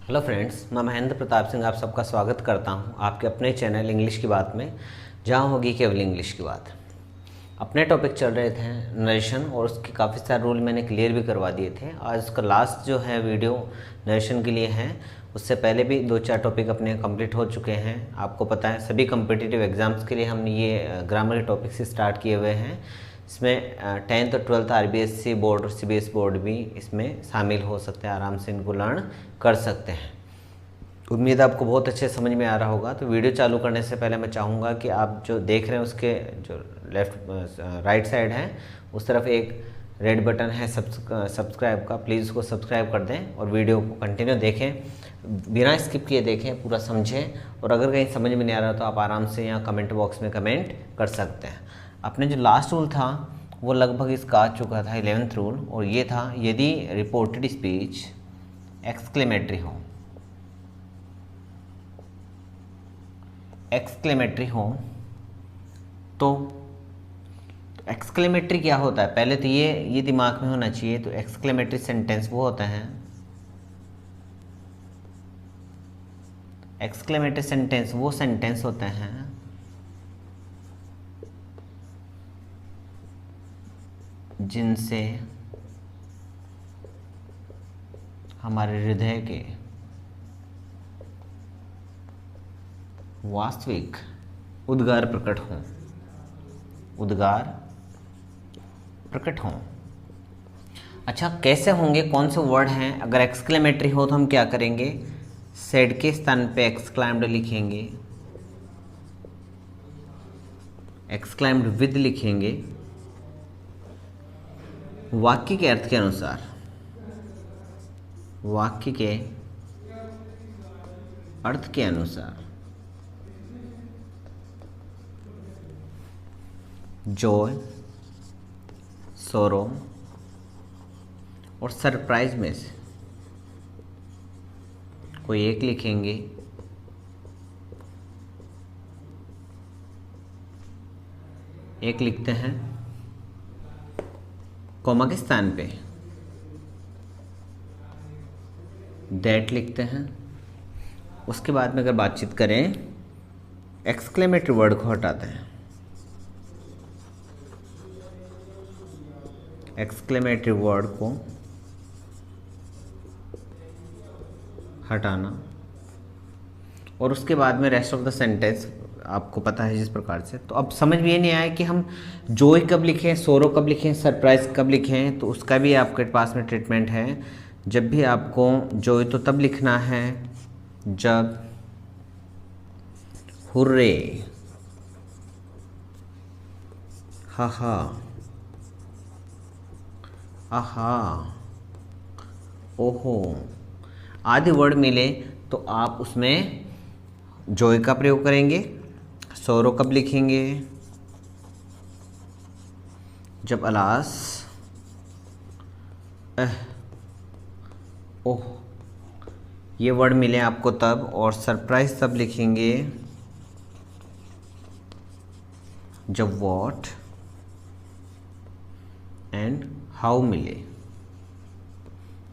Hello friends, मैं महेंद्र प्रताप सिंह आप सबका स्वागत करता हूं आपके अपने चैनल इंग्लिश की बात में, जहां होगी केवल इंग्लिश की बात। अपने टॉपिक चल रहे थे नरेशन और उसके काफ़ी सारे रूल मैंने क्लियर भी करवा दिए थे। आज उसका लास्ट जो है वीडियो नरेशन के लिए है। उससे पहले भी 2-4 टॉपिक अपने कंप्लीट हो चुके हैं। आपको पता है सभी कम्पिटिटिव एग्ज़ाम्स के लिए हमने ये ग्रामर के टॉपिक से स्टार्ट किए हुए हैं। इसमें 10th और 12th RBSC बोर्ड और CBSE बोर्ड भी इसमें शामिल हो सकते हैं, आराम से इनको लर्न कर सकते हैं। उम्मीद आपको बहुत अच्छे समझ में आ रहा होगा। तो वीडियो चालू करने से पहले मैं चाहूँगा कि आप जो देख रहे हैं उसके जो राइट साइड है उस तरफ एक रेड बटन है सब्सक्राइब का, प्लीज़ उसको सब्सक्राइब कर दें और वीडियो को कंटिन्यू देखें, बिना स्किप किए देखें, पूरा समझें। और अगर कहीं समझ में नहीं आ रहा तो आप आराम से यहाँ कमेंट बॉक्स में कमेंट कर सकते हैं। अपने जो लास्ट रूल था वो लगभग इसका आ चुका था 11th रूल, और ये था यदि रिपोर्टेड स्पीच एक्सक्लेमेटरी हो तो एक्सक्लेमेटरी क्या होता है, पहले तो ये दिमाग में होना चाहिए। तो एक्सक्लेमेटरी सेंटेंस वो होता है, एक्सक्लेमेटरी सेंटेंस वो सेंटेंस होते हैं जिनसे हमारे हृदय के वास्तविक उद्गार प्रकट हों। अच्छा, कैसे होंगे, कौन से वर्ड हैं? अगर एक्सक्लेमेटरी हो तो हम क्या करेंगे, सेड के स्थान पे एक्सक्लाइम्ड लिखेंगे, एक्सक्लाइम्ड विद लिखेंगे, वाक्य के अर्थ के अनुसार, वाक्य के अर्थ के अनुसार जॉय, सोरो और सरप्राइज में से कोई एक लिखेंगे। एक लिखते हैं कॉमा के स्थान पे, दैट लिखते हैं। उसके बाद में अगर बातचीत करें एक्सक्लेमेटरी वर्ड को हटाते हैं, एक्सक्लेमेटरी वर्ड को हटाना, और उसके बाद में रेस्ट ऑफ द सेंटेंस आपको पता है जिस प्रकार से। तो अब समझ में ये नहीं आया कि हम जॉय कब लिखें, सोरो कब लिखें, सरप्राइज कब लिखें। तो उसका भी आपके पास में ट्रीटमेंट है। जब भी आपको जॉय तो तब लिखना है जब हुर्रे, हा हा, आहा, ओहो आदि वर्ड मिले तो आप उसमें जॉय का प्रयोग करेंगे। सोरो कब लिखेंगे, जब अलास, ओह ये वर्ड मिले आपको तब। और सरप्राइज तब लिखेंगे जब व्हाट एंड हाउ मिले।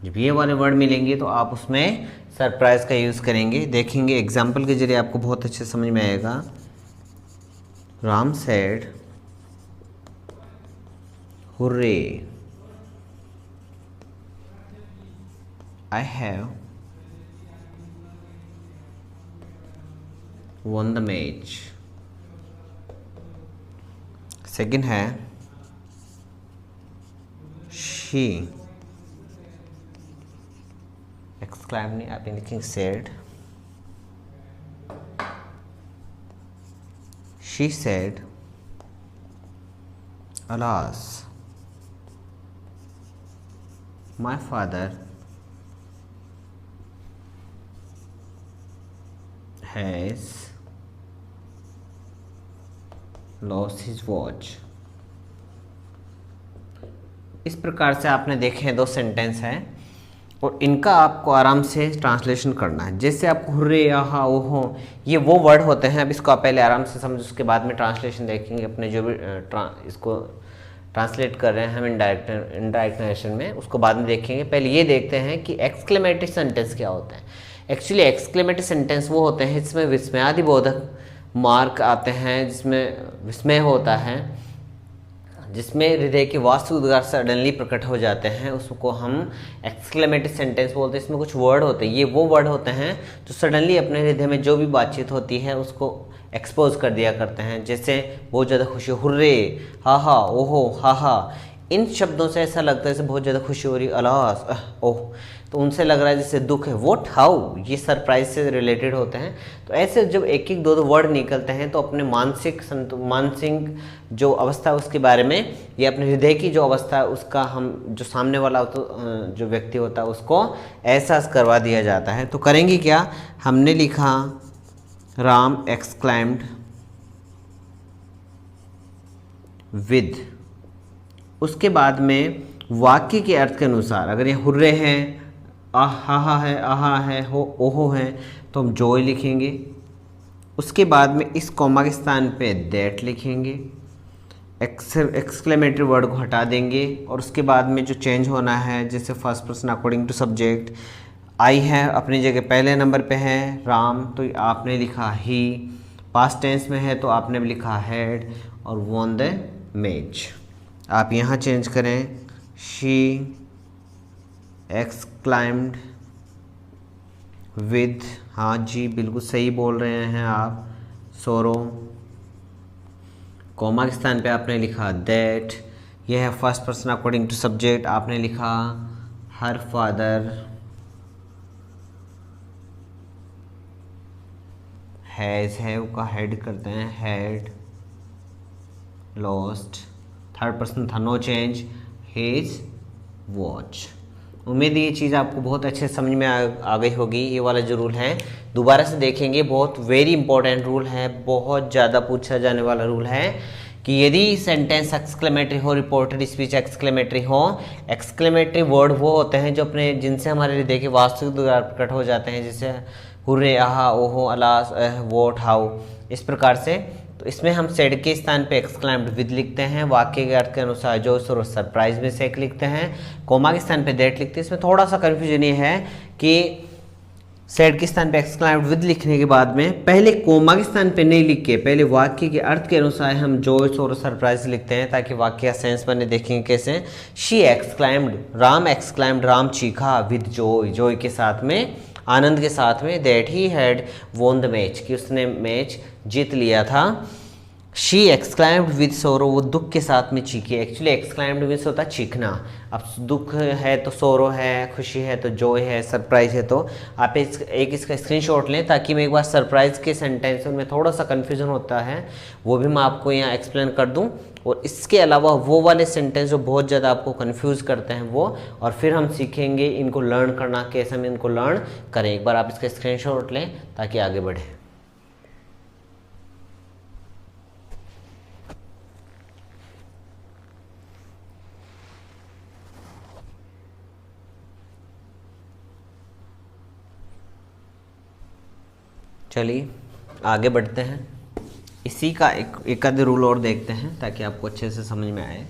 जब ये वाले वर्ड मिलेंगे तो आप उसमें सरप्राइज का यूज़ करेंगे। देखेंगे एग्जाम्पल के जरिए आपको बहुत अच्छे समझ में आएगा। Ram said hurray, I have won the match। Second है she, exclaim नहीं, आप लिखेंगे said, she said alas my father has lost his watch। इस प्रकार से आपने देखे 2 सेंटेंस हैं और इनका आपको आराम से ट्रांसलेशन करना है। जैसे आपको हुर्रे, आहा, ओहो ये वो वर्ड होते हैं। अब इसको आप पहले आराम से समझ, उसके बाद में ट्रांसलेशन देखेंगे। अपने जो भी इसको ट्रांसलेट कर रहे हैं हम इनडायरेक्ट नरेशन में, उसको बाद में देखेंगे। पहले ये देखते हैं कि एक्सक्लेमेटरी सेंटेंस क्या होता है। एक्चुअली एक्सक्लेमेटरी सेंटेंस वो होते हैं जिसमें विस्मयादिबोधक मार्क आते हैं, जिसमें विस्मय होता है, जिसमें हृदय के वास्तविक उद्गार सडनली प्रकट हो जाते हैं, उसको हम एक्सक्लेमेटरी सेंटेंस बोलते हैं। इसमें कुछ वर्ड होते हैं, ये वो वर्ड होते हैं जो सडनली अपने हृदय में जो भी बातचीत होती है उसको एक्सपोज कर दिया करते हैं। जैसे बहुत ज़्यादा खुशी, हुर्रे, हा हा, ओहो, हा हा, इन शब्दों से ऐसा लगता है जैसे बहुत ज़्यादा खुशी हो रही, अलास, ओह, तो उनसे लग रहा है जैसे दुख है। व्हाट, हाउ, ये सरप्राइज से रिलेटेड होते हैं। तो ऐसे जब एक एक दो दो वर्ड निकलते हैं तो अपने मानसिक जो अवस्था है उसके बारे में, या अपने हृदय की जो अवस्था है उसका हम जो सामने वाला जो व्यक्ति होता है उसको एहसास करवा दिया जाता है। तो करेंगे क्या, हमने लिखा राम एक्सक्लाइम्ड विद, उसके बाद में वाक्य के अर्थ के अनुसार अगर ये हुर्रे हैं, आहा है, आहा है, हो, ओहो है, तो हम जॉय लिखेंगे। उसके बाद में इस कॉमा के स्थान पे दैट लिखेंगे, एक्सक्लेमेटरी वर्ड को हटा देंगे, और उसके बाद में जो चेंज होना है, जैसे first person according to subject, I है अपनी जगह पहले नंबर पे है, राम तो आपने लिखा ही, पास्ट टेंस में है तो आपने भी लिखा हैड, और वॉन द मैच आप यहाँ चेंज करें, शी एक्सक्लाइम्ड विद, हाँ जी बिल्कुल सही बोल रहे हैं आप, सोरो, कॉमा के स्थान पे आपने लिखा दैट, यह है first person according to subject, आपने लिखा हर फादर हैज़, है का हेड करते हैं, हैड लॉस्ट, थर्ड पर्सन था नो चेंज, हिज वॉच। उम्मीद है ये चीज़ आपको बहुत अच्छे समझ में आ गई होगी। ये वाला जो रूल है दोबारा से देखेंगे, बहुत वेरी इंपॉर्टेंट रूल है, बहुत ज़्यादा पूछा जाने वाला रूल है कि यदि सेंटेंस एक्सक्लेमेटरी हो, रिपोर्टेड स्पीच एक्सक्लेमेटरी हो, एक्सक्लेमेटरी वर्ड वो होते हैं जो अपने जिनसे हमारे हृदय के वास्तविक उद्गार प्रकट हो जाते हैं, जैसे हुर्रे, आहा, ओहो, अलास, व्हाट, हाउ, इस प्रकार से। तो इसमें हम सेड के स्थान पे एक्सक्लाइम्ड विद लिखते हैं, वाक्य के अर्थ के अनुसार जो सरप्राइज में से एक लिखते हैं, कोमा के स्थान पे दैट लिखते हैं। इसमें थोड़ा सा कन्फ्यूजन ये है कि सेड के स्थान पे एक्सक्लाइम्ड विद लिखने के बाद में पहले कोमा के स्थान पे नहीं लिख के पहले वाक्य के अर्थ के अनुसार हम जॉयस और सरप्राइज लिखते हैं, ताकि वाक्य का सेंस बने। देखेंगे कैसे, शी एक्सक्लाइम्ड, राम एक्सक्लाइम्ड, राम चीखा, विद जॉय, जॉय के साथ में, आनंद के साथ में, that he had won the match, कि उसने मैच जीत लिया था। शी एक्सक्लाइम्ड विद सोरो, वो दुख के साथ में चीखी। एक्चुअली एक्सक्लाइम्ड मीन्स होता है चीखना। अब दुख है तो सोरो है, खुशी है तो जॉय है, सरप्राइज है तो आप इसका स्क्रीनशॉट लें, ताकि मैं एक बार सरप्राइज के सेंटेंस में थोड़ा सा कन्फ्यूजन होता है वो भी मैं आपको यहाँ एक्सप्लेन कर दूँ, और इसके अलावा वो वाले सेंटेंस जो बहुत ज़्यादा आपको कंफ्यूज करते हैं वो, और फिर हम सीखेंगे इनको लर्न करना, कैसे हम इनको लर्न करें। एक बार आप इसका स्क्रीनशॉट लें ताकि आगे बढ़े। चलिए आगे बढ़ते हैं, इसी का एक आध रूल और देखते हैं ताकि आपको अच्छे से समझ में आए।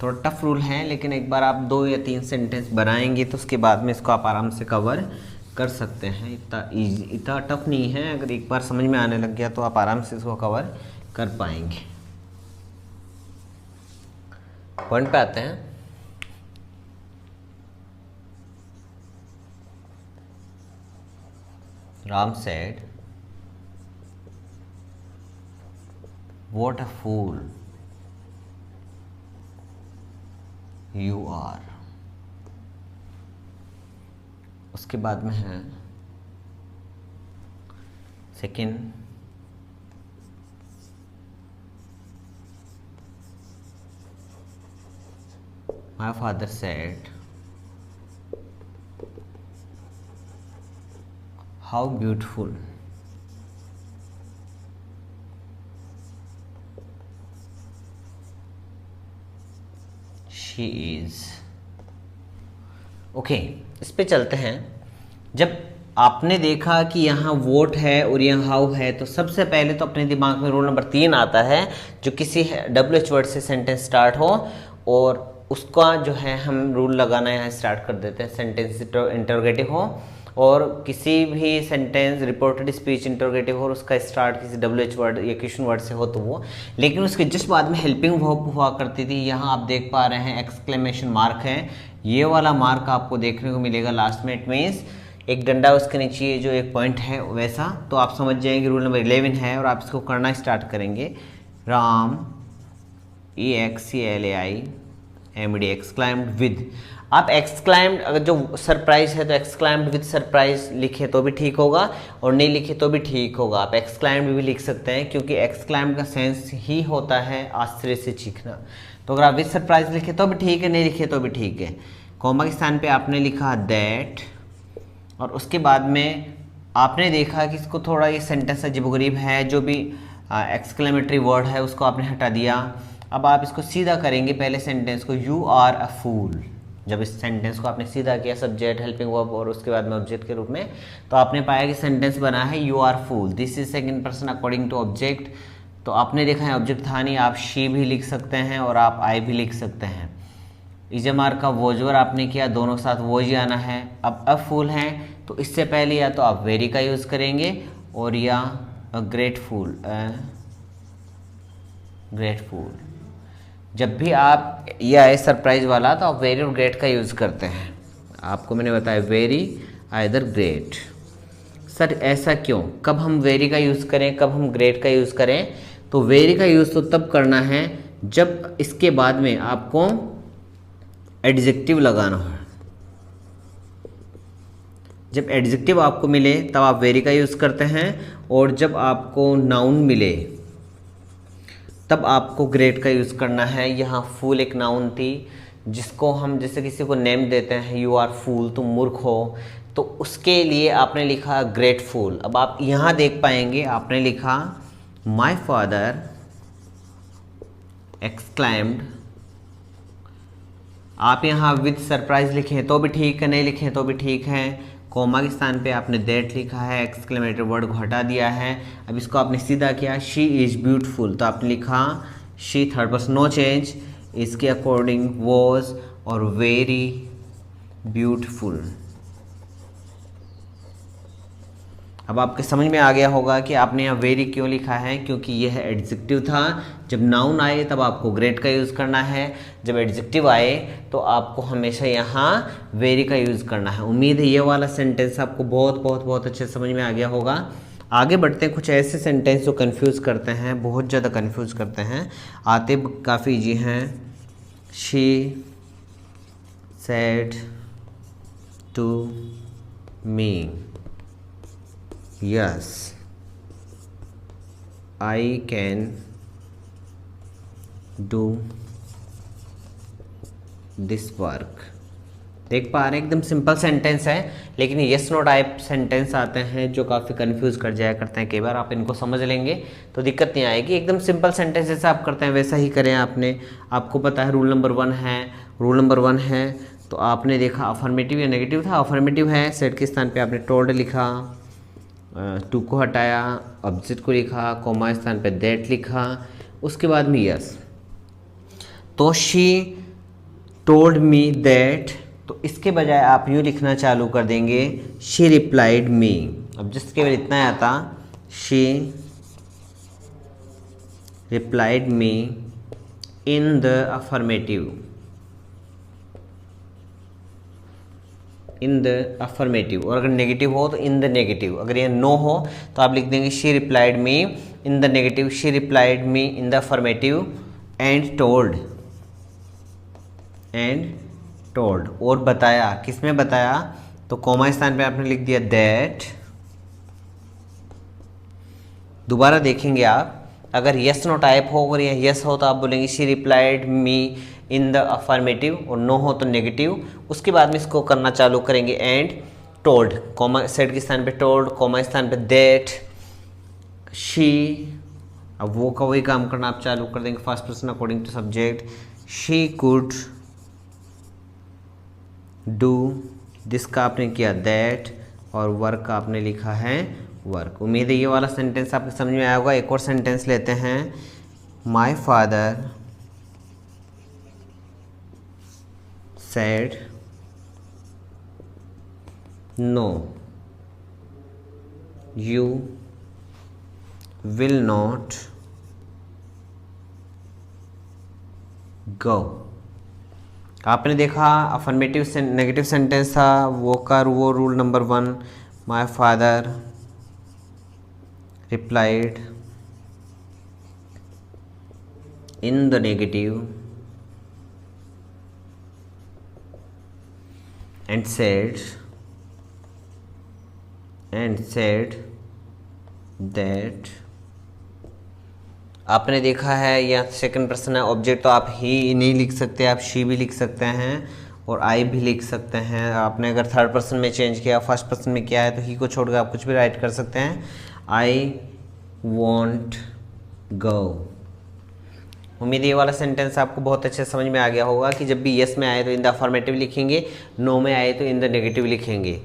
थोड़ा टफ रूल है, लेकिन एक बार आप 2 या 3 सेंटेंस बनाएंगे तो उसके बाद में इसको आप आराम से कवर कर सकते हैं। इतना टफ नहीं है, अगर एक बार समझ में आने लग गया तो आप आराम से इसको कवर कर पाएंगे। पॉइंट पे आते हैं। Ram said, "What a fool you are." उसके बाद में है second, my father said, how beautiful she is. Okay, इस पे चलते हैं। जब आपने देखा कि यहाँ वोट है और यहाँ हाउ है, तो सबसे पहले तो अपने दिमाग में रूल नंबर 3 आता है, जो किसी WH वर्ड से सेंटेंस स्टार्ट हो और उसका जो है हम रूल लगाना यहाँ स्टार्ट कर देते हैं। सेंटेंस इंटरोगेटिव हो और किसी भी सेंटेंस रिपोर्टेड स्पीच इंटरोगेटिव हो और उसका स्टार्ट किसी WH वर्ड या क्वेश्चन वर्ड से हो तो वो, लेकिन उसके जस्ट बाद में हेल्पिंग वर्ब हुआ करती थी। यहाँ आप देख पा रहे हैं एक्सक्लेमेशन मार्क है, ये वाला मार्क आपको देखने को मिलेगा लास्ट में। इट मीन्स एक डंडा उसके नीचे जो एक पॉइंट है वैसा, तो आप समझ जाएंगे रूल नंबर 11 है और आप इसको करना स्टार्ट करेंगे। राम EXCLAIMD एक्सक्लाइम्ड विद, आप एक्सक्लाइम्ड, अगर जो सरप्राइज है तो एक्सक्लाइम्ड विद सरप्राइज लिखे तो भी ठीक होगा और नहीं लिखे तो भी ठीक होगा। आप एक्सक्लाइम्ड भी लिख सकते हैं क्योंकि एक्सक्लाइम्ड का सेंस ही होता है आश्चर्य से चीखना। तो अगर आप विद सरप्राइज लिखे तो भी ठीक है, नहीं लिखे तो भी ठीक है। कॉमा के स्थान पे आपने लिखा दैट और उसके बाद में आपने देखा कि इसको थोड़ा ये सेंटेंस अजीबोगरीब है, जो भी एक्सक्लेमेटरी वर्ड है उसको आपने हटा दिया। अब आप इसको सीधा करेंगे पहले सेंटेंस को, यू आर अ फूल। जब इस सेंटेंस को आपने सीधा किया सब्जेक्ट हेल्पिंग वर्ब और उसके बाद में ऑब्जेक्ट के रूप में, तो आपने पाया कि सेंटेंस बना है you are fool, this is second person according to object. तो आपने देखा है ऑब्जेक्ट था नहीं, आप शी भी लिख सकते हैं और आप आई भी लिख सकते हैं। इजमार का वोजवर आपने किया, दोनों साथ वोज ही आना है। अब फूल हैं तो इससे पहले या तो आप वेरी का यूज़ करेंगे और या ग्रेटफुल, ग्रेटफुल। जब भी आप ये आए सरप्राइज वाला तो आप वेरी और ग्रेट का यूज़ करते हैं। आपको मैंने बताया वेरी आइदर ग्रेट। सर ऐसा क्यों, कब हम वेरी का यूज़ करें कब हम ग्रेट का यूज़ करें? तो वेरी का यूज़ तो तब करना है जब इसके बाद में आपको एडजेक्टिव लगाना हो। जब एडजेक्टिव आपको मिले तब आप वेरी का यूज़ करते हैं और जब आपको नाउन मिले तब आपको ग्रेट का यूज़ करना है। यहाँ फूल एक नाउन थी जिसको हम जैसे किसी को नेम देते हैं, यू आर फूल, तुम मूर्ख हो, तो उसके लिए आपने लिखा ग्रेटफुल। अब आप यहाँ देख पाएंगे आपने लिखा माई फादर एक्सक्लाइम्ड। आप यहाँ विद सरप्राइज लिखें तो भी ठीक है, नहीं लिखें तो भी ठीक है। कोमा के स्थान पे आपने दैट लिखा है, एक्सक्लेमेटरी वर्ड को हटा दिया है। अब इसको आपने सीधा किया, शी इज़ ब्यूटीफुल, तो आपने लिखा she third person no change, इसके अकॉर्डिंग वॉज और वेरी ब्यूटीफुल। अब आपके समझ में आ गया होगा कि आपने यहाँ वेरी क्यों लिखा है, क्योंकि यह एडजेक्टिव था। जब नाउन आए तब आपको ग्रेट का यूज़ करना है, जब एडजेक्टिव आए तो आपको हमेशा यहाँ वेरी का यूज़ करना है। उम्मीद है ये वाला सेंटेंस आपको बहुत बहुत बहुत अच्छे समझ में आ गया होगा। आगे बढ़ते हैं, कुछ ऐसे सेंटेंस जो कन्फ्यूज़ करते हैं, बहुत ज़्यादा कन्फ्यूज़ करते हैं, आते काफ़ी ईजी हैं। She said to me, yes I can do this work। देख पा रहे हैं एकदम सिंपल सेंटेंस है, लेकिन यस नो टाइप सेंटेंस आते हैं जो काफ़ी कंफ्यूज कर जाया करते हैं। कई बार आप इनको समझ लेंगे तो दिक्कत नहीं आएगी। एकदम सिंपल सेंटेंस जैसा आप करते हैं वैसा ही करें आपने। आपको पता है रूल नंबर 1 है, रूल नंबर 1 है तो आपने देखा अफर्मेटिव या नेगेटिव था। अफर्मेटिव है, सेट के स्थान पे आपने टोल्ड लिखा, टू को हटाया, ऑब्जेक्ट को लिखा, कोमा स्थान पे दैट लिखा, उसके बाद में यस। तो शी टोल्ड मी दैट, तो इसके बजाय आप यूँ लिखना चालू कर देंगे शी रिप्लाइड मी। अब जस्ट केवल इतना आता, she replied me in the affirmative, in the affirmative. और अगर नेगेटिव हो तो इन द नेगेटिव। अगर ये नो हो तो आप लिख देंगे she replied me in the negative, she replied me in the affirmative and told, and told. और बताया, किसमें बताया? तो कोमा स्थान पे आपने लिख दिया दैट। दोबारा देखेंगे आप, अगर यस नो टाइप हो और या यस हो तो आप बोलेंगे she replied me in the affirmative, और नो हो तो नेगेटिव। उसके बाद में इसको करना चालू करेंगे एंड टोल्ड, कॉमा सेट के स्थान पे टोल्ड, कॉमा स्थान पे दैट, शी। अब वो का वही काम करना आप चालू कर देंगे first person according to subject, she could do this का आपने किया दैट, और वर्क का आपने लिखा है वर्क। उम्मीद है ये वाला सेंटेंस आपको समझ में आया होगा। एक और सेंटेंस लेते हैं, my father said no, you will not go। आपने देखा अफर्मेटिव से नेगेटिव सेंटेंस था, वो rule number 1, my father replied in the negative and said that। आपने देखा है या सेकंड पर्सन है, ऑब्जेक्ट तो आप ही नहीं लिख सकते, आप शी भी लिख सकते हैं और आई भी लिख सकते हैं। आपने अगर थर्ड पर्सन में चेंज किया, फर्स्ट पर्सन में किया है, तो ही को छोड़कर आप कुछ भी राइट कर सकते हैं। आई वॉन्ट गो। उम्मीद ये वाला सेंटेंस आपको बहुत अच्छे समझ में आ गया होगा कि जब भी यस में आए तो इन द अफर्मेटिव लिखेंगे, नो में आए तो इन द नेगेटिव लिखेंगे।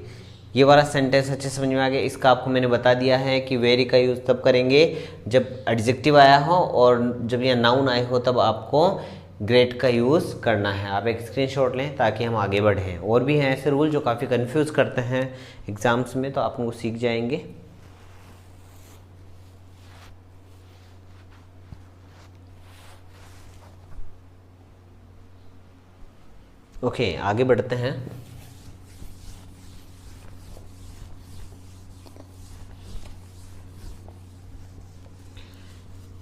ये वाला सेंटेंस अच्छे समझ में आ गया। इसका आपको मैंने बता दिया है कि वेरी का यूज़ तब करेंगे जब एडजेक्टिव आया हो, और जब यहाँ नाउन आए हो तब आपको ग्रेट का यूज़ करना है। आप एक स्क्रीनशॉट लें ताकि हम आगे बढ़ें। और भी हैं ऐसे रूल जो काफ़ी कंफ्यूज करते हैं एग्जाम्स में, तो आप उनको सीख जाएंगे। ओके, आगे बढ़ते हैं।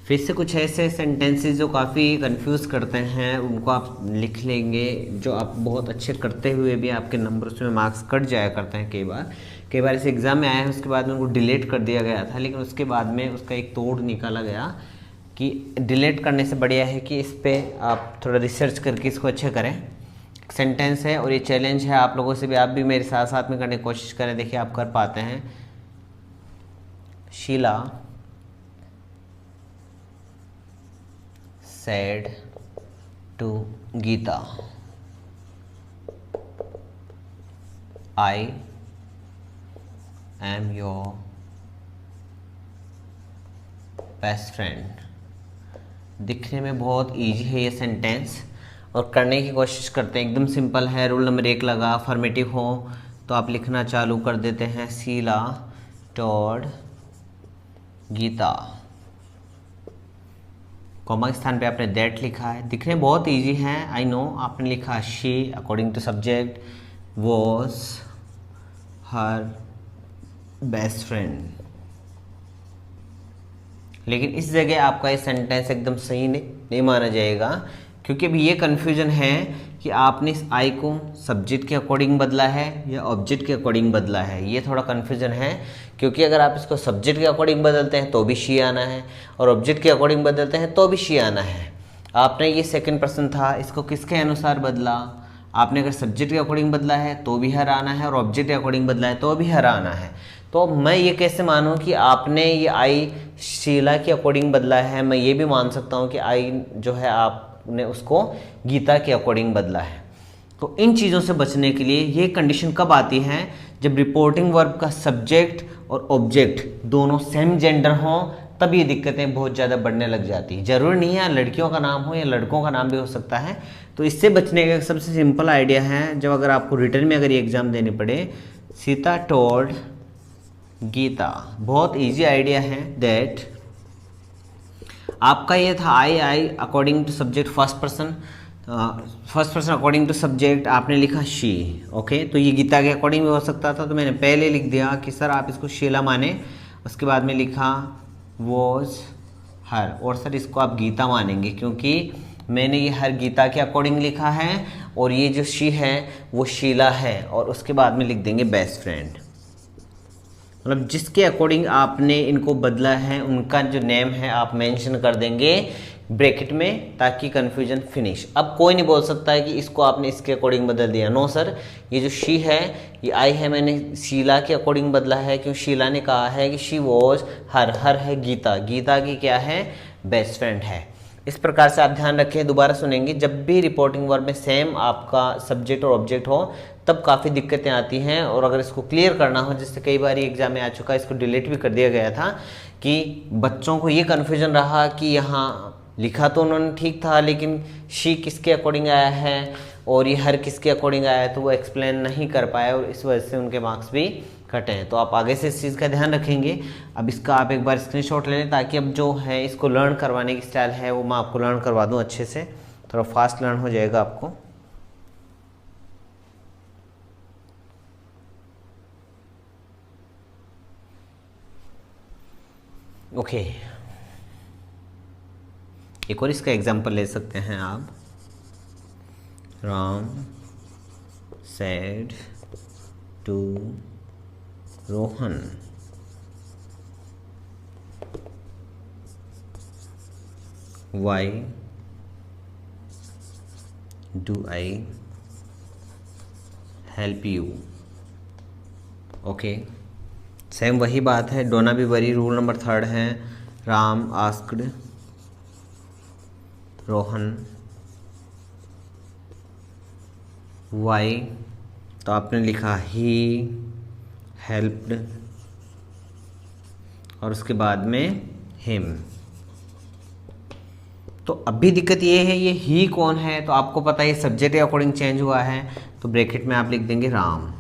फिर से कुछ ऐसे सेंटेंसेस जो काफ़ी कंफ्यूज करते हैं उनको आप लिख लेंगे, जो आप बहुत अच्छे करते हुए भी आपके नंबर उसमें मार्क्स कट जाया करते हैं। कई बार इस एग्ज़ाम में आया है, उसके बाद में उनको डिलीट कर दिया गया था, लेकिन उसके बाद में उसका एक तोड़ निकाला गया कि डिलीट करने से बढ़िया है कि इस पर आप थोड़ा रिसर्च करके इसको अच्छे करें। सेंटेंस है और ये चैलेंज है आप लोगों से भी, आप भी मेरे साथ साथ में करने की कोशिश करें, देखिए आप कर पाते हैं। Sheela said to Geeta, I am your best friend. दिखने में बहुत इजी है ये सेंटेंस और करने की कोशिश करते हैं, एकदम सिंपल है। रूल नंबर 1 लगा, अफर्मेटिव हो तो आप लिखना चालू कर देते हैं। शीला टोल्ड गीता, कॉमा के स्थान पे आपने दैट लिखा है। दिखने बहुत इजी है, आई नो। आपने लिखा she according to subject was her best friend, लेकिन इस जगह आपका ये सेंटेंस एकदम सही नहीं माना जाएगा, क्योंकि अभी ये कन्फ्यूजन है कि आपने इस आई को सब्जेक्ट के अकॉर्डिंग बदला है या ऑब्जेक्ट के अकॉर्डिंग बदला है। ये थोड़ा कन्फ्यूजन है, क्योंकि अगर आप इसको सब्जेक्ट के अकॉर्डिंग बदलते हैं तो भी शी आना है, और ऑब्जेक्ट के अकॉर्डिंग बदलते हैं तो भी शी आना है। आपने ये सेकंड पर्सन था, इसको किसके अनुसार बदला? आपने अगर सब्जेक्ट के अकॉर्डिंग बदला है तो भी हर आना है, और ऑब्जेक्ट के अकॉर्डिंग बदला है तो भी हर आना है। तो मैं ये कैसे मानूं कि आपने ये आई शीला के अकॉर्डिंग बदला है? मैं ये भी मान सकता हूँ कि आई जो है आपने उसको गीता के अकॉर्डिंग बदला है। तो इन चीज़ों से बचने के लिए ये कंडीशन कब आती है? जब रिपोर्टिंग वर्ब का सब्जेक्ट और ऑब्जेक्ट दोनों सेम जेंडर हों, तब ये दिक्कतें बहुत ज़्यादा बढ़ने लग जाती हैं। जरूरी नहीं है लड़कियों का नाम हो या लड़कों का नाम भी हो सकता है। तो इससे बचने का सबसे सिंपल आइडिया है, जब अगर आपको रिटर्न में अगर ये एग्ज़ाम देने पड़े, सीता टोल्ड गीता, बहुत इजी आइडिया है दैट आपका ये था I according to subject first person according to subject आपने लिखा शी। ओके, तो ये गीता के अकॉर्डिंग भी हो सकता था, तो मैंने पहले लिख दिया कि सर आप इसको शीला माने, उसके बाद में लिखा वॉज हर, और सर इसको आप गीता मानेंगे क्योंकि मैंने ये हर गीता के अकॉर्डिंग लिखा है, और ये जो शी है वो शीला है, और उसके बाद में लिख देंगे बेस्ट फ्रेंड। मतलब जिसके अकॉर्डिंग आपने इनको बदला है उनका जो नेम है आप मेंशन कर देंगे ब्रैकेट में, ताकि कंफ्यूजन फिनिश। अब कोई नहीं बोल सकता है कि इसको आपने इसके अकॉर्डिंग बदल दिया। नो सर, ये जो शी है ये आई है, मैंने शीला के अकॉर्डिंग बदला है, क्यों शीला ने कहा है कि शी वॉज हर है गीता, गीता की क्या है? बेस्ट फ्रेंड है। इस प्रकार से आप ध्यान रखें, दोबारा सुनेंगे, जब भी रिपोर्टिंग वर्ब में सेम आपका सब्जेक्ट और ऑब्जेक्ट हो तब काफ़ी दिक्कतें आती हैं। और अगर इसको क्लियर करना हो, जिससे कई बार एग्जाम में आ चुका है, इसको डिलीट भी कर दिया गया था कि बच्चों को ये कन्फ्यूजन रहा कि यहाँ लिखा तो उन्होंने ठीक था, लेकिन शी किसके अकॉर्डिंग आया है, और ये हर किसके अकॉर्डिंग आया है तो वो एक्सप्लेन नहीं कर पाए और इस वजह से उनके मार्क्स भी कटे हैं। तो आप आगे से इस चीज़ का ध्यान रखेंगे। अब इसका आप एक बार स्क्रीनशॉट ले लें ताकि अब जो है इसको लर्न करवाने की स्टाइल है वो मैं आपको लर्न करवा दूँ अच्छे से, थोड़ा फास्ट लर्न हो जाएगा आपको। ओके, एक और इसका एग्जांपल ले सकते हैं आप। Ram said to Rohan, why do I help you. Okay, same वही बात है, don't be worry rule number 3 है। राम आस्क्ड रोहन वाई, तो आपने लिखा ही हेल्प्ड और उसके बाद में हिम। तो अभी दिक्कत ये है, ये ही कौन है, तो आपको पता है सब्जेक्ट के अकॉर्डिंग चेंज हुआ है, तो ब्रैकेट में आप लिख देंगे राम।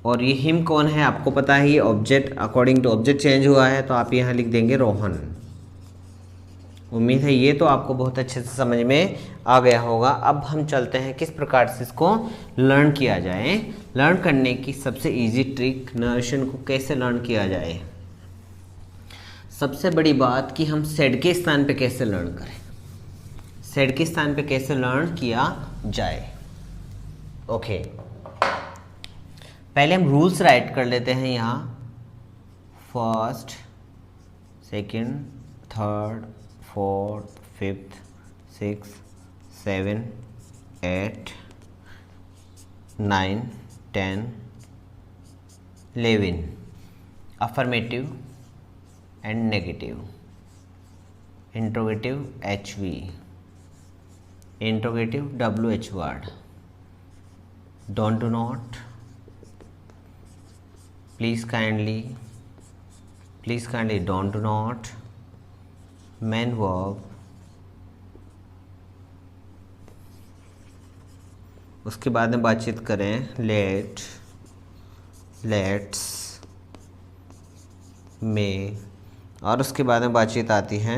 और ये हिम कौन है, आपको पता है ये object according to object change हुआ है, तो आप यहाँ लिख देंगे रोहन। उम्मीद है ये तो आपको बहुत अच्छे से समझ में आ गया होगा। अब हम चलते हैं किस प्रकार से इसको लर्न किया जाए। लर्न करने की सबसे इजी ट्रिक, नरेशन को कैसे लर्न किया जाए। सबसे बड़ी बात कि हम सेड के स्थान पे कैसे लर्न करें, सेड के स्थान पे कैसे लर्न किया जाए। ओके, पहले हम रूल्स राइट कर लेते हैं यहाँ। First, second, third, fourth, fifth, 6, 7, 8, 9, 10, 11 affirmative and negative, interrogative HV, interrogative WH word, don't, do not, please kindly, don't, do not, main verb, उसके बाद में बातचीत करें लेट, लेट्स, में, और उसके बाद में बातचीत आती है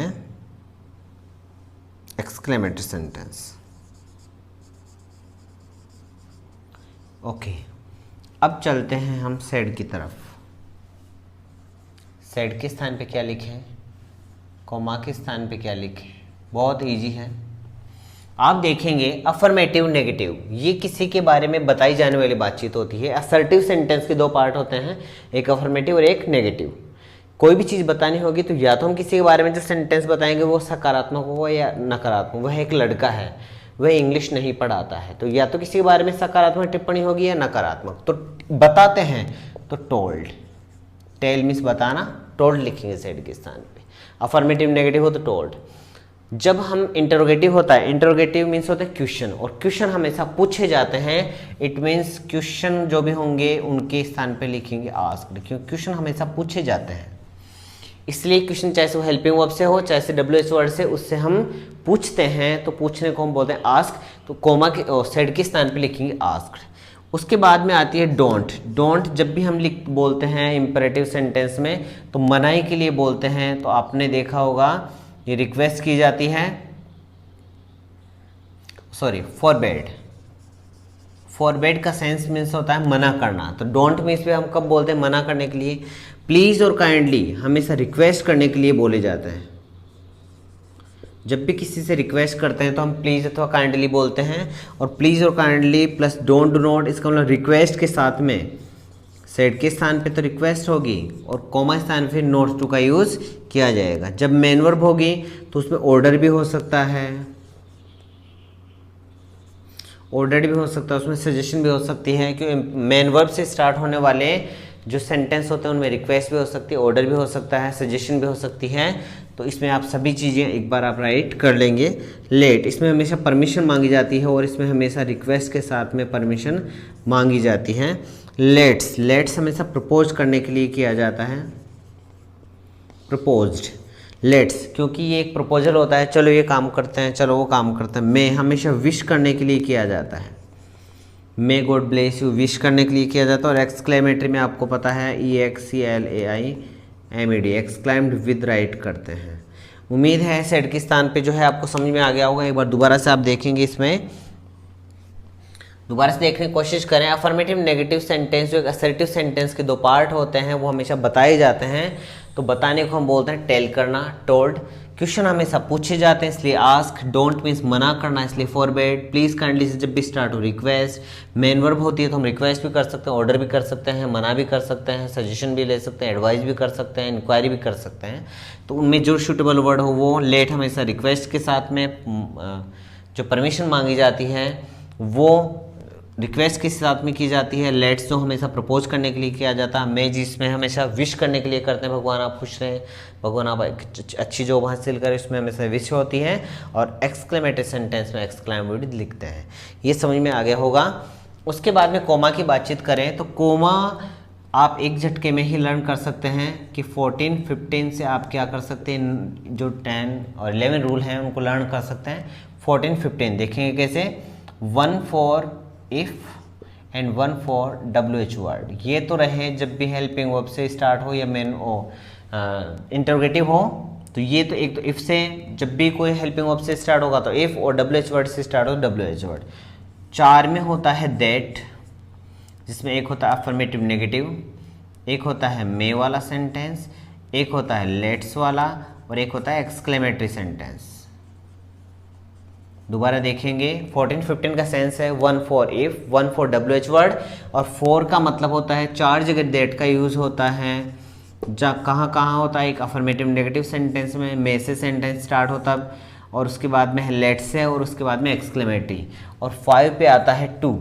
एक्सक्लेमेटरी सेंटेंस। ओके, अब चलते हैं हम सेड की तरफ। सेड के स्थान पे क्या लिखें, कॉमा के स्थान पे क्या लिखें, बहुत इजी है। आप देखेंगे अफर्मेटिव नेगेटिव, ये किसी के बारे में बताई जाने वाली बातचीत होती है। असर्टिव सेंटेंस के 2 पार्ट होते हैं, एक अफर्मेटिव और एक नेगेटिव। कोई भी चीज़ बतानी होगी तो या तो हम किसी के बारे में जो सेंटेंस बताएंगे वो सकारात्मक होगा या नकारात्मक। वह एक लड़का है, वह इंग्लिश नहीं पढ़ाता है, तो या तो किसी के बारे में सकारात्मक टिप्पणी होगी या नकारात्मक। तो बताते हैं तो टोल्ड, टेल मीन्स बताना, टोल्ड लिखेंगे सेड के स्थान पे। अफर्मेटिव नेगेटिव हो तो टोल्ड। जब हम इंटरोगेटिव होता है, इंटरोगेटिव मीन्स होता है क्वेश्चन, और क्वेश्चन हमेशा पूछे जाते हैं। इट मीन्स क्वेश्चन जो भी होंगे उनके स्थान पे लिखेंगे आस्क्ड, क्योंकि क्वेश्चन हमेशा पूछे जाते हैं। इसलिए क्वेश्चन चाहे वो हेल्पिंग वर्ब से हो चाहे से WH वर्ड से, उससे हम पूछते हैं, तो पूछने को हम बोलते हैं आस्क। तो कोमा के सेड के स्थान पे लिखेंगे आस्क्ड। उसके बाद में आती है डोंट। डोंट जब भी हम बोलते हैं इंपेरेटिव सेंटेंस में तो मनाही के लिए बोलते हैं। तो आपने देखा होगा ये रिक्वेस्ट की जाती है, सॉरी फॉरबेड। फॉरबेड का सेंस मीन्स होता है मना करना। तो डोंट मीन्स भी हम कब बोलते हैं, मना करने के लिए। प्लीज़ और काइंडली हमेशा रिक्वेस्ट करने के लिए बोले जाते हैं। जब भी किसी से रिक्वेस्ट करते हैं तो हम प्लीज़ अथवा काइंडली बोलते हैं। और प्लीज़ और kindly plus don't, do not, इसका मतलब रिक्वेस्ट के साथ में सेड के स्थान पे तो रिक्वेस्ट होगी और कॉमा स्थान पे नोट टू का यूज़ किया जाएगा। जब मेन वर्ब होगी तो उसमें ऑर्डर भी हो सकता है, ऑर्डर भी हो सकता है, उसमें सजेशन भी हो सकती है। क्योंकि मेन वर्ब से स्टार्ट होने वाले जो सेंटेंस होते हैं उनमें रिक्वेस्ट भी हो सकती है, ऑर्डर भी हो सकता है, सजेशन भी हो सकती है। तो इसमें आप सभी चीज़ें एक बार आप राइट कर लेंगे। लेट, इसमें हमेशा परमिशन मांगी जाती है और इसमें हमेशा रिक्वेस्ट के साथ में परमिशन मांगी जाती है। लेट्स, लेट्स हमेशा प्रपोज करने के लिए किया जाता है, प्रपोज्ड। लेट्स, क्योंकि ये एक प्रपोजल होता है, चलो ये काम करते हैं, चलो वो काम करते हैं। मे हमेशा विश करने के लिए किया जाता है, may God bless you wish करने के लिए किया जाता है। और एक्सक्लेमेटरी में आपको पता है EXCLAIMED, एक्सक्लाइम्ड विद राइट करते हैं। उम्मीद है सेड के स्थान पे जो है आपको समझ में आ गया होगा। एक बार दोबारा से आप देखेंगे, इसमें दोबारा से देखने की कोशिश करें। अफर्मेटिव नेगेटिव सेंटेंस जो एक असर्टिव सेंटेंस के दो पार्ट होते हैं वो हमेशा बताए जाते हैं, तो बताने को हम बोलते हैं टेल करना, टोल्ड। क्वेश्चन हमेशा पूछे जाते हैं इसलिए आस्क, डोंट मीन्स मना करना इसलिए फॉरबेड, प्लीज काइंडली से जब भी स्टार्ट हो रिक्वेस्ट, मेन वर्ब होती है तो हम रिक्वेस्ट भी कर सकते हैं, ऑर्डर भी कर सकते हैं, मना भी कर सकते हैं, सजेशन भी ले सकते हैं, एडवाइस भी कर सकते हैं, इंक्वायरी भी कर सकते हैं। तो उनमें जो सूटेबल वर्ड हो वो लेट हमेशा रिक्वेस्ट के साथ में जो परमिशन मांगी जाती है वो रिक्वेस्ट के साथ में की जाती है। लेट्स जो हमेशा प्रपोज करने के लिए किया जाता है। मे जिसमें हमेशा विश करने के लिए करते हैं, भगवान आप खुश रहें, भगवान आप अच्छी जॉब हासिल करें, इसमें हमेशा विश होती है। और एक्सक्लेमेटरी सेंटेंस में एक्सक्लेमेटरी लिखते हैं। ये समझ में आ गया होगा। उसके बाद में कोमा की बातचीत करें तो कोमा आप एक झटके में ही लर्न कर सकते हैं कि 14, 15 से आप क्या कर सकते हैं, जो 10 और 11 रूल हैं उनको लर्न कर सकते हैं। 14, 15 देखेंगे कैसे, 1 for if and 1 for WH word. ये तो रहे जब भी हेल्पिंग वर्ब से स्टार्ट हो या मेन इंटरोगेटिव हो, तो ये तो एक तो इफ से जब भी कोई हेल्पिंग वर्ब से स्टार्ट होगा तो इफ, और WH वर्ड से स्टार्ट हो WH वर्ड। 4 में होता है दैट, जिसमें एक होता है अफर्मेटिव नेगेटिव, एक होता है मे वाला सेंटेंस, एक होता है लेट्स वाला, और एक होता है एक्सक्लेमेटरी सेंटेंस। दोबारा देखेंगे, 14, 15 का सेंस है 1 for if, 1 for WH word, और 4 का मतलब होता है 4 जगह दैट का यूज होता है। कहाँ कहाँ होता है, एक अफर्मेटिव नेगेटिव सेंटेंस में मे से सेंटेंस स्टार्ट होता, और उसके बाद में है लेट्स है, और उसके बाद में एक्सक्लेमेटरी। और 5 पे आता है 2,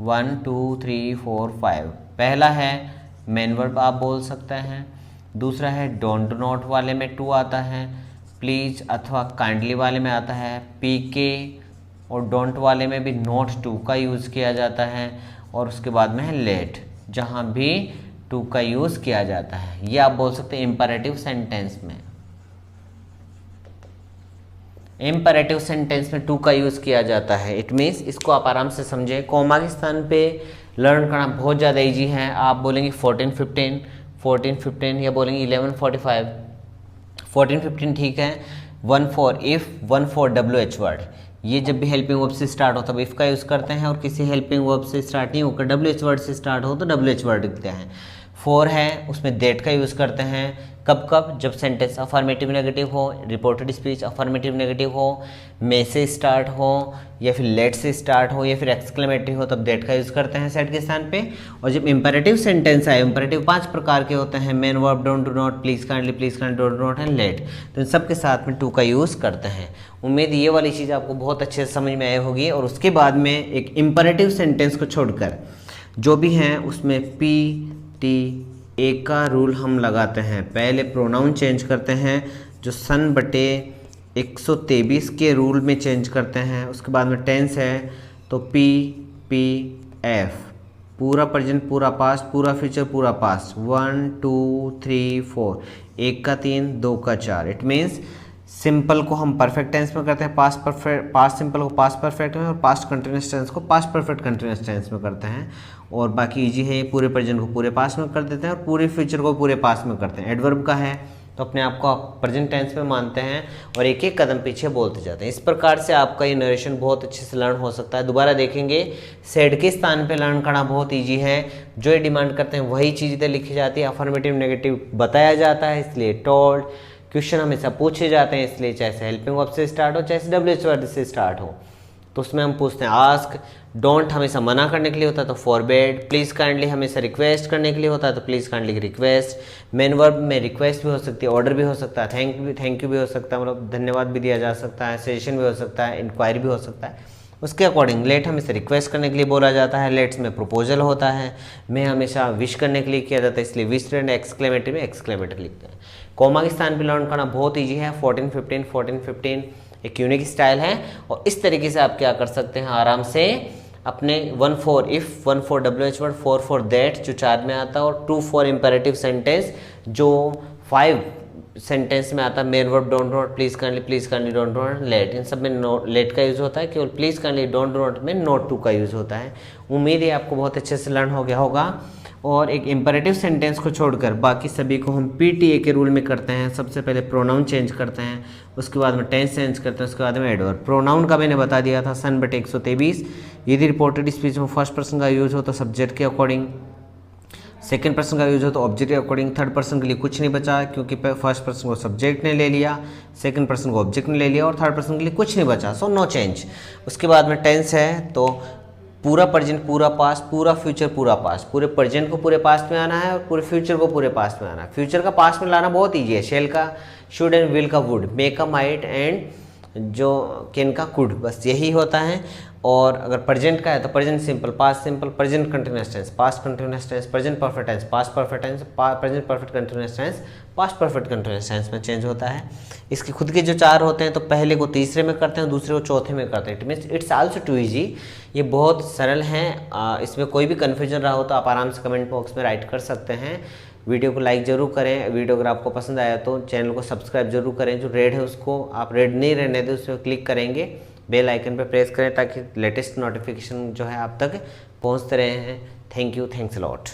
1 2 3 4 5। पहला है मेन वर्ब आप बोल सकते हैं, दूसरा है डोंट नॉट वाले में 2 आता है, प्लीज अथवा काइंडली वाले में आता है PK, और डोंट वाले में भी नॉट 2 का यूज़ किया जाता है, और उसके बाद में है लेट, जहाँ भी 2 का यूज़ किया जाता है। ये आप बोल सकते हैं इंपैरेटिव सेंटेंस में। इंपैरेटिव सेंटेंस में 2 का यूज़ किया जाता है। इट मीन्स इसको आप आराम से समझें। कोमा के स्थान पे लर्न करना बहुत ज़्यादा ईजी है। आप बोलेंगे 14, 15, 14, 15, या बोलेंगे 11, 45। 14, 15 ठीक है। 1 for if, 1 for WH word. ये जब भी हेल्पिंग वर्ब से स्टार्ट हो तब इफ़ का यूज़ करते हैं, और किसी हेल्पिंग वर्ब से स्टार्ट नहीं होकर WH वर्ड से स्टार्ट हो तो WH वर्ड लिखते हैं। 4 है, उसमें दैट का यूज़ करते हैं। कब कब, जब सेंटेंस अफर्मेटिव नेगेटिव हो, रिपोर्टेड स्पीच अफर्मेटिव नेगेटिव हो, मे से स्टार्ट हो, या फिर लेट से स्टार्ट हो, या फिर एक्सक्लेमेटरी हो, तब दैट का यूज़ करते हैं सेट के स्थान पे। और जब इंपैरेटिव सेंटेंस आए, इंपैरेटिव 5 प्रकार के होते हैं, main verb, don't, do not, please kindly, don't not and let, तो इन सब के साथ में 2 का यूज़ करते हैं। उम्मीद ये वाली चीज़ आपको बहुत अच्छे से समझ में आई होगी। और उसके बाद में एक इंपैरेटिव सेंटेंस को छोड़कर जो भी हैं उसमें PT एक का रूल हम लगाते हैं। पहले प्रोनाउन चेंज करते हैं, जो सन बटे 123 के रूल में चेंज करते हैं। उसके बाद में टेंस है तो PPF, पूरा प्रेजेंट, पूरा पास्ट, पूरा फ्यूचर, पूरा पास्ट। 1 2 3 4, 1 का 3, 2 का 4। इट मीन्स सिंपल को हम परफेक्ट टेंस में करते हैं, पास्ट सिंपल को पास्ट परफेक्ट में, और पास्ट कंटिन्यूअस टेंस को पास्ट परफेक्ट कंटिन्यूअस टेंस में करते हैं। और बाकी इजी है, पूरे प्रेजेंट को पूरे पास्ट में कर देते हैं, और पूरे फ्यूचर को पूरे पास्ट में करते हैं। एडवर्ब का है तो अपने आप को आप प्रेजेंट टेंस में मानते हैं और एक एक कदम पीछे बोलते जाते हैं। इस प्रकार से आपका ये नरेशन बहुत अच्छे से लर्न हो सकता है। दोबारा देखेंगे, सेड के स्थान पे लर्न करना बहुत ईजी है। जो ये डिमांड करते हैं वही चीज़ इधर लिखी जाती है। अफर्मेटिव नेगेटिव बताया जाता है इसलिए टोल्ड, क्वेश्चन हमेशा पूछे जाते हैं इसलिए चाहे हेल्पिंग वर्ब से स्टार्ट हो चाहे WH वर्ड से स्टार्ट हो तो उसमें हम पूछते हैं आस्क। डोंट हमेशा मना करने के लिए होता है तो फॉरबेड। प्लीज़ काइंडली हमेशा रिक्वेस्ट करने के लिए होता है तो please kindly request. Main verb में रिक्वेस्ट भी हो सकती है, ऑर्डर भी हो सकता है, थैंक यू भी हो सकता है, मतलब धन्यवाद भी दिया जा सकता है, सजेशन भी हो सकता है, इंक्वायरी भी हो सकता है। उसके अकॉर्डिंग लेट हमेशा रिक्वेस्ट करने के लिए बोला जाता है, लेट्स में प्रपोजल होता है, में हमेशा विश करने के लिए किया जाता है इसलिए विश एंड एक्सक्लेमेटरी में एक्सक्लेमेटरी लिखते हैं। कोमा के स्थान पे लर्न करना बहुत ईजी है। 14 15 एक यूनिक स्टाइल है और इस तरीके से आप क्या कर सकते हैं आराम से अपने 1 for if, 1 for WH word, 4 for that जो 4 में आता है और 2 फॉर इंपेरेटिव सेंटेंस जो 5 सेंटेंस में आता है main verb don't not, please kindly don't not, let. इन सब में लेट का यूज़ होता है, केवल प्लीज काइंडली डोंट नॉट में नॉट टू का यूज़ होता है। उम्मीद है आपको बहुत अच्छे से लर्न हो गया होगा। और एक इंपेरेटिव सेंटेंस को छोड़कर बाकी सभी को हम PTA के रूल में करते हैं। सबसे पहले प्रोनाउन चेंज करते हैं, उसके बाद में टेंस चेंज करते हैं, उसके बाद में एडवर्ब। प्रोनाउन का मैंने बता दिया था सन बटे 123। यदि रिपोर्टेड स्पीच में फर्स्ट पर्सन का यूज हो तो सब्जेक्ट के अकॉर्डिंग, सेकंड पर्सन का यूज हो तो ऑब्जेक्ट के अकॉर्डिंग, थर्ड पर्सन के लिए कुछ नहीं बचा क्योंकि फर्स्ट पर्सन को सब्जेक्ट ने ले लिया, सेकंड पर्सन को ऑब्जेक्ट ने ले लिया और थर्ड पर्सन के लिए कुछ नहीं बचा, सो नो चेंज। उसके बाद में टेंस है तो पूरा प्रेजेंट पूरा पास्ट, पूरा फ्यूचर पूरा पास्ट। पूरे प्रेजेंट को पूरे पास्ट में आना है और पूरे फ्यूचर को पूरे पास्ट में आना है। फ्यूचर का पास्ट में लाना बहुत ईजी है, शेल का शुड एंड विल का वुड, मे का माइट एंड जो कैन का कुड, बस यही होता है। और अगर प्रेजेंट का है तो present simple, past simple, present continuous tense, past continuous tense, present perfect tense, past perfect tense, present perfect continuous tense, past perfect continuous tense में चेंज होता है। इसके खुद के जो 4 होते हैं तो पहले को तीसरे में करते हैं, दूसरे को चौथे में करते हैं। It means it's also too easy. ये बहुत सरल हैं। इसमें कोई भी कन्फ्यूजन रहा हो तो आप आराम से कमेंट बॉक्स में राइट कर सकते हैं। वीडियो को लाइक ज़रूर करें। वीडियो अगर आपको पसंद आया तो चैनल को सब्सक्राइब जरूर करें। जो रेड है उसको आप रेड नहीं रहने दें, उस पर क्लिक करेंगे, बेल आइकन पर प्रेस करें ताकि लेटेस्ट नोटिफिकेशन जो है आप तक पहुंचते रहे हैं। Thank you, thanks a lot.